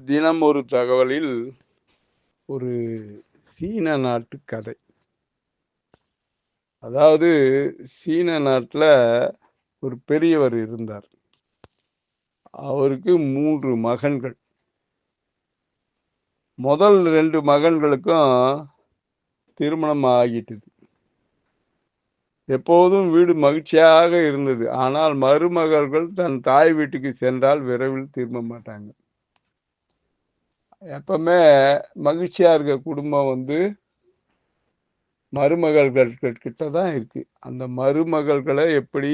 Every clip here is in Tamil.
தினம் ஒரு தகவலில் ஒரு சீன நாட்டு கதை. அதாவது சீன நாட்டுல ஒரு பெரியவர் இருந்தார். அவருக்கு 3 மகன்கள். முதல் 2 மகன்களுக்கும் திருமணம் ஆகிட்டது. எப்போதும் வீடு மகிழ்ச்சியாக இருந்தது. ஆனால் மருமகள்கள் தன் தாய் வீட்டுக்கு சென்றால் விரைவில் திரும்ப மாட்டாங்க. எப்பவுமே மகிழ்ச்சியா இருக்க குடும்பம் மருமகள்கள் கிட்ட தான் இருக்கு. அந்த மருமகள்களை எப்படி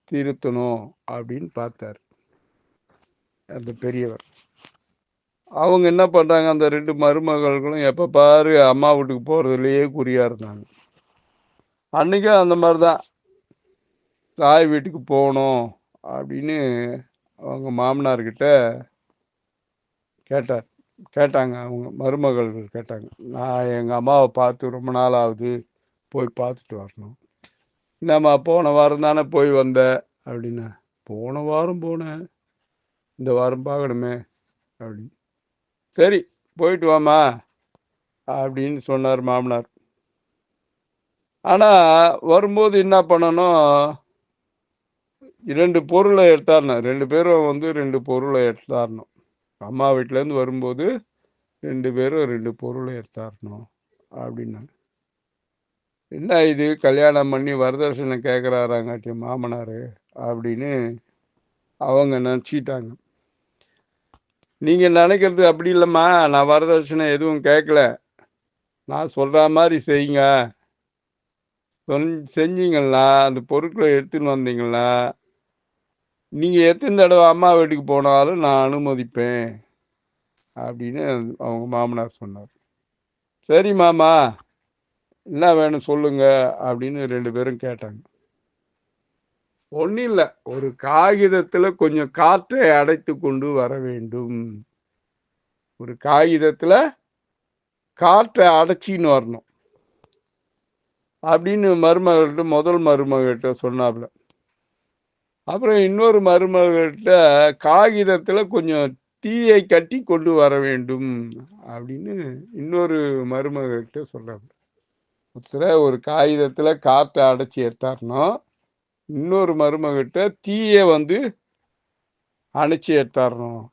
திருத்தணும் அப்படின்னு பார்த்தார் அந்த பெரியவர். அவங்க என்ன பண்றாங்க, அந்த 2 மருமகள்களும் எப்ப பாரு அம்மா வீட்டுக்கு போறதுலயே குறியா இருந்தாங்க. அன்னைக்கும் அந்த மாதிரிதான், தாய் வீட்டுக்கு போகணும் அப்படின்னு அவங்க மாமனார்கிட்ட கேட்டாங்க. அவங்க மருமகள்கள் கேட்டாங்க, நான் எங்கள் அம்மாவை பார்த்து ரொம்ப நாள் ஆகுது, போய் பார்த்துட்டு வரணும். என்னம்மா போன வாரம் தானே போய் வந்த அப்படின்னா, போன வாரம் போனேன், இந்த வாரம் பார்க்கணுமே அப்படின்னு. சரி போயிட்டு வாமா அப்படின்னு சொன்னார் மாமனார். ஆனால் வரும்போது என்ன பண்ணணும், 2 பொருளை எடுத்தாரணும். 2 பேரும் 2 பொருளை எடுத்தாரணும். அம்மா வீட்டிலேருந்து வரும்போது 2 பேரும் 2 பொருளை எடுத்தாரணும் அப்படின்னாங்க. என்ன இது கல்யாணம் பண்ணி வரதட்சணை கேட்குறாராங்காட்டி மாமனார் அப்படின்னு அவங்க நினச்சிட்டாங்க. நீங்கள் நினைக்கிறது அப்படி இல்லைம்மா, நான் வரதட்சணை எதுவும் கேட்கல, நான் சொல்கிற மாதிரி செய்யுங்க, செஞ்சீங்களா அந்த பொருட்களை எடுத்துன்னு வந்தீங்களா, நீங்கள் எத்தனை தடவை அம்மா வீட்டுக்கு போனாலும் நான் அனுமதிப்பேன் அப்படின்னு அவங்க மாமனார் சொன்னார். சரி மாமா, என்ன வேணும் சொல்லுங்க அப்படின்னு 2 பேரும் கேட்டாங்க. ஒன்றும் இல்லை, ஒரு காகிதத்தில் கொஞ்சம் காற்றை அடைத்து கொண்டு வர வேண்டும். ஒரு காகிதத்தில் காற்றை அடைச்சின்னு வரணும் அப்படின்னு முதல் மருமகிட்ட சொன்னாப்புல. அப்புறம் இன்னொரு மருமகிட்ட காகிதத்தில் கொஞ்சம் தீயை கட்டி கொண்டு வர வேண்டும் அப்படின்னு இன்னொரு மருமகிட்ட சொல்றாங்க. ஒரு காகிதத்தில் காற்றை அடைச்சி எடுத்தாரணும், இன்னொரு மருமகிட்ட தீயை அணைச்சி எடுத்தாரணும்,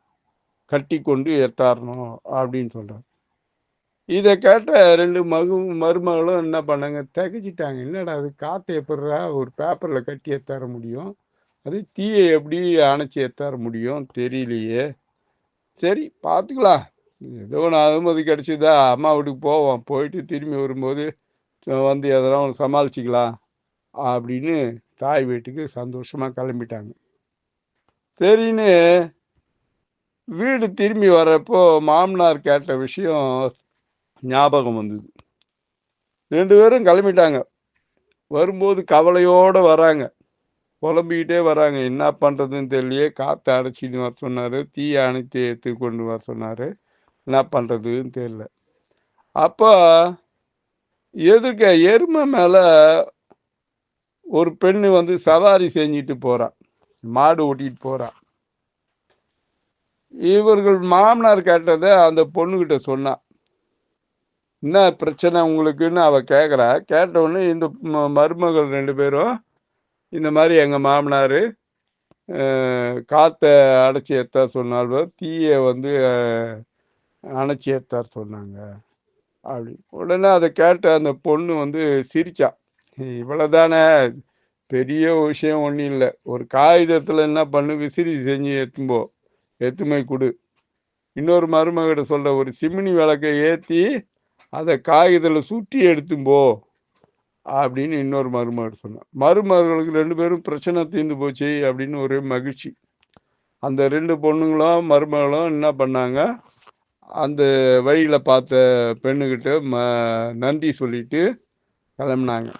கட்டி கொண்டு எடுத்தாரணும் அப்படின்னு சொல்றாங்க. இதை கேட்ட 2 மருமகளும் என்ன பண்ணாங்க, திகச்சிட்டாங்க. என்னடா அது, காற்றை எப்படிரா ஒரு பேப்பரில் கட்டி எடுத்தார முடியும், அது தீயை எப்படி அணைச்சி எடுத்தார முடியும் தெரியலையே, சரி பார்த்துக்கலாம், ஏதோ ஒன்று அனுமதி கிடச்சிதா அம்மா வீட்டுக்கு போவோம், போயிட்டு திரும்பி வரும்போது எதனா ஒன்று சமாளிச்சிக்கலாம் அப்படின்னு தாய் வீட்டுக்கு சந்தோஷமாக கிளம்பிட்டாங்க. சரின்னு வீடு திரும்பி வர்றப்போ மாமனார் கேட்ட விஷயம் ஞாபகம் வந்தது. 2 பேரும் கிளம்பிட்டாங்க. வரும்போது கவலையோடு வராங்க, புலம்பிக்கிட்டே வராங்க. என்ன பண்ணுறதுன்னு தெரியலையே, காற்றை அடைச்சின்னு வர சொன்னார், தீயை அணைத்து எடுத்து கொண்டு வர சொன்னார், என்ன பண்ணுறதுன்னு தெரியல. அப்போ எதுக்க எருமை மேலே ஒரு பெண்ணு சவாரி செஞ்சுட்டு போகிறான், மாடு ஓட்டிகிட்டு போகிறான். இவர்கள் மாமனார் கேட்டதை அந்த பொண்ணுக்கிட்ட சொன்னான். என்ன பிரச்சனை உங்களுக்குன்னு அவள் கேட்குறா. கேட்டவுடனே இந்த மருமகள் 2 பேரும் இந்த மாதிரி எங்கள் மாமனார் காற்றை அடைச்சி ஏற்றார் சொன்னால் தீயை அணைச்சி ஏற்றார் சொன்னாங்க அப்படி. உடனே அதை கேட்ட அந்த பொண்ணு சிரிச்சா. இவ்வளோதானே, பெரிய விஷயம் ஒன்றும் இல்லை, ஒரு காகிதத்தில் என்ன பண்ணு, விசிறி செஞ்சு எத்துமை கொடு. இன்னொரு மருமகிட்ட சொல்கிற, ஒரு சிமினி விளக்கை ஏற்றி அதை காகிதத்தில் சுற்றி எடுத்தும்போ அப்படின்னு இன்னொரு மருமகள் சொன்னான். மருமகளுக்கு 2 பேரும் பிரச்சனை தீர்ந்து போச்சு அப்படின்னு ஒரே மகிழ்ச்சி. அந்த 2 பொண்ணுங்களும் மருமகளும் என்ன பண்ணாங்க, அந்த வழியில் பார்த்த பெண்ணுக்கிட்ட நன்றி சொல்லிட்டு கிளம்புனாங்க.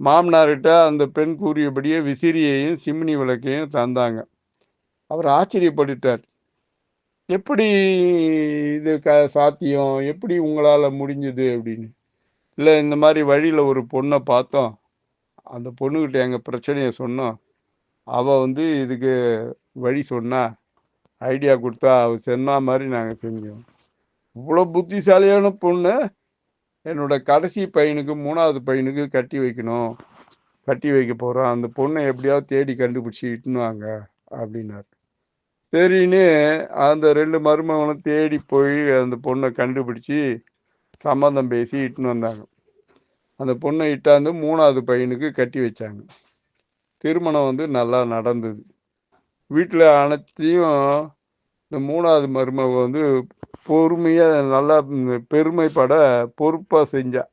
மாமனார்கிட்ட அந்த பெண் கூறியபடியே விசிறியையும் சிம்னி விளக்கையும் தந்தாங்க. அவர் ஆச்சரியப்பட்டுட்டார். எப்படி இது சாத்தியம், எப்படி உங்களால் முடிஞ்சது அப்படின்னு. இல்லை, இந்த மாதிரி வழியில் ஒரு பொண்ணை பார்த்தோம், அந்த பொண்ணுக்கிட்ட எங்கள் பிரச்சனையை சொன்னோம், அவள் இதுக்கு வழி சொன்னா, ஐடியா கொடுத்தா அவ சொன்ன மாதிரி நாங்கள் செஞ்சோம். இவ்வளோ புத்திசாலியான பொண்ணு என்னோட கடைசி பையனுக்கு 3வது பையனுக்கு கட்டி வைக்கணும், கட்டி வைக்க போகிறோம், அந்த பொண்ணை எப்படியாவது தேடி கண்டுபிடிச்சி இட்டுன்னு வாங்க அப்படின்னாரு. சரின்னு அந்த 2 மருமகனும் தேடி போய் அந்த பொண்ணை கண்டுபிடிச்சி சம்மந்தம் பேசி இட்டுன்னு வந்தாங்க. அந்த பொண்ணை இட்டாந்து 3வது பையனுக்கு கட்டி வச்சாங்க. திருமணம் வந்து நல்லா நடந்தது. வீட்டில் அனைத்தையும் இந்த 3வது மருமக வந்து பொறுமையாக நல்லா பெருமைப்பட பொறுப்பாக செஞ்சா.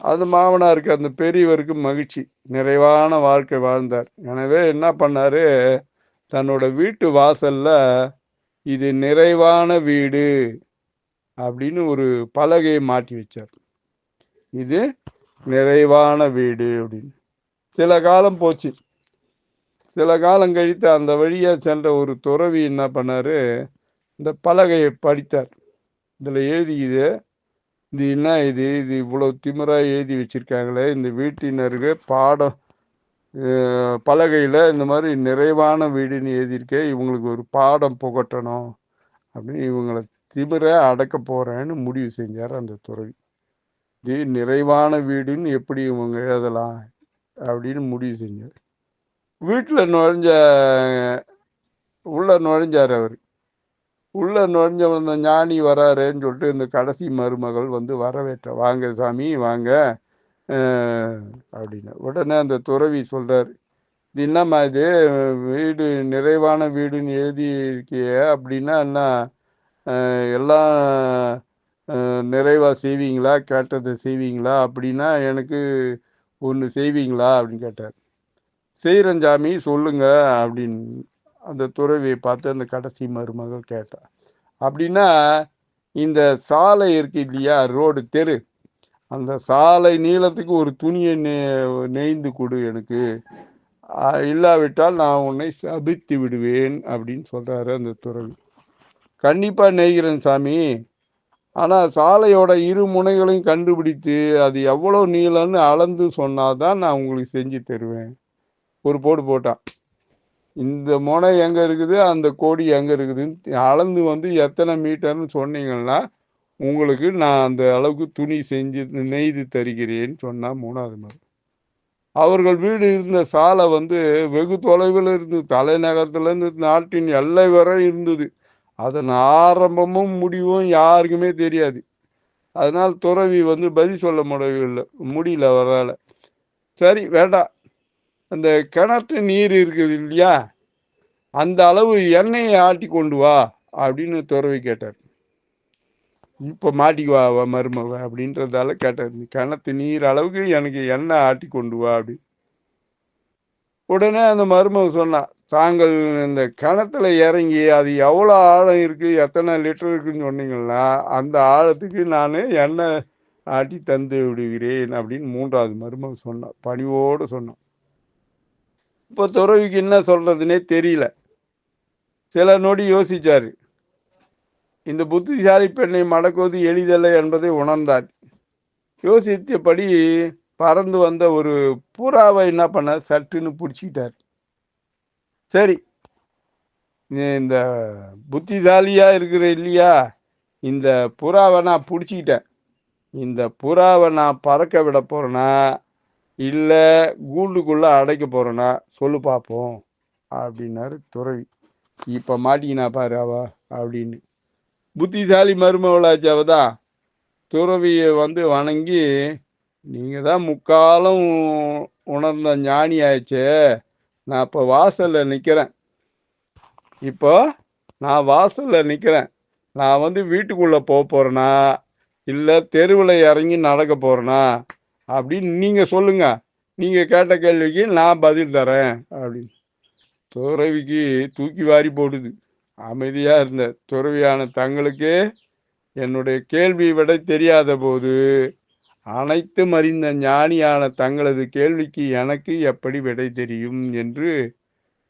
அது மாமனாருக்கு அந்த பெரியவருக்கு மகிழ்ச்சி, நிறைவான வாழ்க்கை வாழ்ந்தார். எனவே என்ன பண்ணாரு, தன்னோட வீட்டு வாசல்ல இது நிறைவான வீடு அப்படின்னு ஒரு பலகையை மாட்டி வச்சார். இது நிறைவான வீடு அப்படின்னு. சில காலம் போச்சு. சில காலம் கழித்து அந்த வழியா சென்ற ஒரு துறவி என்ன பண்ணாரு, இந்த பலகையை படித்தார். இதில் எழுதிக்குது, இது என்ன இது இவ்வளோ திமிரா எழுதி வச்சிருக்காங்களே, இந்த வீட்டினருக்கு பாடம் பலகையில் இந்த மாதிரி நிறைவான வீடுன்னு எழுதியிருக்கே, இவங்களுக்கு ஒரு பாடம் புகட்டணும் அப்படின்னு இவங்களை திமிர அடக்க போறேன்னு முடிவு செஞ்சார் அந்த துறவி. இது நிறைவான வீடுன்னு எப்படி இவங்க எழுதலாம் அப்படின்னு முடிவு செஞ்சார். வீட்டில் உள்ள நுழைஞ்சார் அவர். உள்ள நுழைஞ்சவன் ஞானி வராருன்னு சொல்லிட்டு இந்த கடைசி மருமகள் வந்து வரவேற்ற, வாங்க சாமி வாங்க அப்படின்னு. உடனே அந்த துறவி சொல்றாரு, இது என்னம்மா இது வீடு நிறைவான வீடுன்னு எழுதி இருக்கிய, அப்படின்னா என்ன எல்லாம் நிறைவா செய்வீங்களா, கேட்டதை செய்வீங்களா, அப்படின்னா எனக்கு ஒன்று செய்வீங்களா அப்படின்னு கேட்டார். செய்கிறேன் சாமி சொல்லுங்க அப்படின்னு அந்த துறவியை பார்த்து அந்த கடைசி மருமகள் கேட்டார். அப்படின்னா இந்த சாலை இருக்கு இல்லையா, ரோடு தெரு, அந்த சாலை நீளத்துக்கு ஒரு துணியை நெய்ந்து கொடு எனக்கு, இல்லாவிட்டால் நான் உன்னை சபித்து விடுவேன் அப்படின்னு சொல்றாரு அந்த துறவி. கண்டிப்பா நெய்கிறேன் சாமி, ஆனால் சாலையோட இரு முனைகளையும் கண்டுபிடித்து அது எவ்வளோ நீளம்னு அளந்து சொன்னாதான் நான் உங்களுக்கு செஞ்சு தருவேன். ஒரு போடு போட்டான், இந்த முனை எங்கே இருக்குது, அந்த கோடி எங்கே இருக்குதுன்னு அளந்து வந்து எத்தனை மீட்டர்னு சொன்னீங்கன்னா உங்களுக்கு நான் அந்த அளவுக்கு துணி செஞ்சு நெய்து தருகிறேன்னு சொன்னால் 3வது மருமகள். அவர்கள் வீடு இருந்த சாலை வந்து வெகு தொலைவில் இருந்து, தலைநகரத்துலேருந்து நாட்டின் எல்லை வரை இருந்தது. அதன் ஆரம்பமும் முடிவும் யாருக்குமே தெரியாது. அதனால் துறவி வந்து பதில் சொல்ல முடியல அவரால். சரி வேண்டாம், அந்த கிணற்று நீர் இருக்குது இல்லையா, அந்த அளவு எண்ணெயை ஆட்டி கொண்டு வா அப்படின்னு துறவி கேட்டார். இப்போ மாட்டிக்குவா மருமக அப்படின்றதால கேட்டார், கிணத்து நீர் அளவுக்கு எனக்கு எண்ணெய் ஆட்டி கொண்டு வா அப்படி. உடனே அந்த மருமக சொன்னா, தாங்கள் இந்த கிணத்துல இறங்கி அது எவ்வளோ ஆழம் இருக்கு, எத்தனை லிட்டர் இருக்குன்னு சொன்னீங்கன்னா அந்த ஆழத்துக்கு நான் எண்ணெய் ஆட்டி தந்து விடுகிறேன் அப்படின்னு 3வது மருமக சொன்னான், பணிவோடு சொன்னான். இப்போ துறவிக்கு என்ன சொல்றதுன்னே தெரியல. சில நொடி யோசிச்சாரு. இந்த புத்திசாலி பெண்ணை மடக்குவது எளிதல்ல என்பதை உணர்ந்தார். யோசித்தபடி பறந்து வந்த ஒரு புறாவை என்ன பண்ண சட்டுன்னு பிடிச்சிக்கிட்டார். சரி, இந்த புத்திசாலியா இருக்கிற இல்லையா, இந்த புறாவை நான் பிடிச்சிக்கிட்டேன், இந்த புறாவை நான் பறக்க விட போறேனா இல்லை கூண்டுக்குள்ள அடைக்க போறேனா சொல்லு பார்ப்போம் அப்படின்னாரு துறவி. இப்போ மாட்டிக்கினா பாரு அவ அப்படின்னு. புத்திசாலி மருமகளாச்சு அவதான். துறவியை வந்து வணங்கி, நீங்கள் தான் முக்காலம் உணர்ந்த ஞானி ஆயிடுச்சு, நான் இப்போ வாசலில் நிற்கிறேன், இப்போ நான் வாசலில் நிற்கிறேன், நான் வந்து வீட்டுக்குள்ளே போக போகிறேனா இல்லை தெருவில் இறங்கி நடக்க போகிறேனா அப்படின்னு நீங்கள் சொல்லுங்க, நீங்கள் கேட்ட கேள்விக்கு நான் பதில் தரேன் அப்படின்னு. துறவிக்கு தூக்கி வாரி போடுது. அமைதியாக இருந்த துறவியான தங்களுக்கு என்னுடைய கேள்வி விடை தெரியாத போது அனைத்தும் அறிந்த ஞானியான தங்களது கேள்விக்கு எனக்கு எப்படி விடை தெரியும் என்று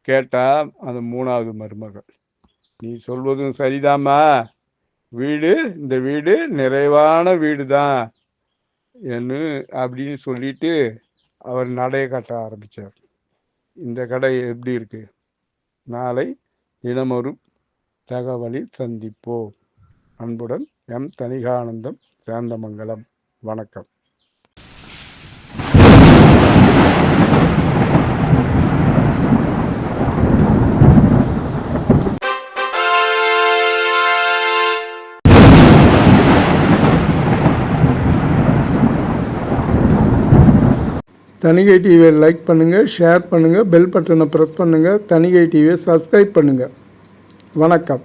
கேட்டால் அந்த 3வது மருமகள். நீ சொல்வதும் சரிதாம்மா, இந்த வீடு நிறைவான வீடு தான் என்று அப்படின்னு சொல்லிட்டு அவர் நடைய கட்ட ஆரம்பித்தார். இந்த கடை எப்படி இருக்கு? நாளை தினமொரு தகவலில் சந்திப்போம். அன்புடன் எம் தணிகானந்தம், சேந்தமங்கலம். வணக்கம். தணிகை டிவியை லைக் பண்ணுங்கள், ஷேர் பண்ணுங்கள், பெல் பட்டனை ப்ரெஸ் பண்ணுங்கள். தணிகை டிவியை சப்ஸ்கிரைப் பண்ணுங்கள். வணக்கம்.